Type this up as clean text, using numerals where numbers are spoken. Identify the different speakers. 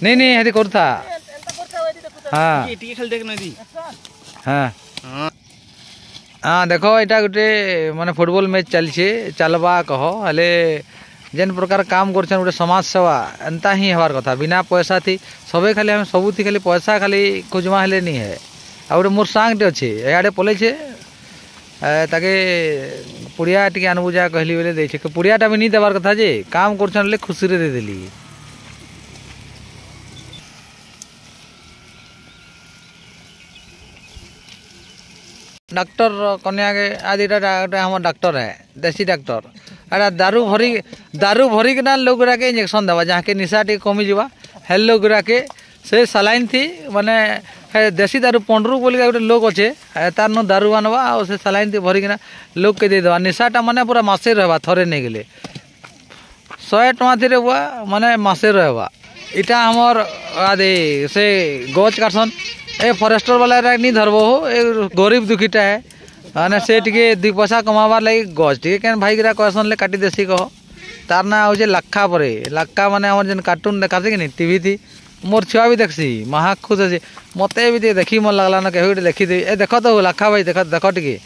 Speaker 1: नहीं नहीं हेदी करता हाँ हाँ हाँ देखो यहाँ गोटे माने फुटबॉल मैच चलछे चलबा कह हेले जेन प्रकार काम कर गोटे समाज सेवा एंता ही हबार कथा बिना पैसा थी सबे खाली हम सबू थी खाली पैसा खाली खोजमा हेले नहीं है आ गोटे मोर सांगटे अच्छे इे पलैे ताके पुड़िया टी आनबू जा कहली बोले दे पुड़ियाटा भी नहीं देवार कथा जे काम कर खुशी रे देदेली डॉक्टर कन्या के आज हम डॉक्टर है देसी डॉक्टर अरे दारू भरी के ना लोग गुरा के इंजेक्शन देवा जहाँ के निशा टी कमी जावा हेल लोग गुरा के से सलाइन थी माने देसी दारू पंडरू बोल गोटे लोग अच्छे तार न दारू आनवा और से सलाइन थी भरिक लोग के देदेवा निशाटा माने पूरा मसे रहा थरे नहीं गले 100 टଙ୍କା थी हुआ माने मसे रहा इटा हमर आदे से गच काटसन ए फरेस्टर वाला नहीं धरबो हो ए गरीब दुखीटा है माने से टिके 2 पैसा कमाबार लगी गच टिके केन भाई गिरा कहसन ले काटी देसी कह तार ना हो लाखा परे लाखा माने हमर जेन कार्टून देखा कि नहीं टीवी थी मोर छुआ भी देखसी महा खुश अच्छे मत भी देखी मन लगला ना कहीं देखी दे ए देख तो लाखा भाई देख टिके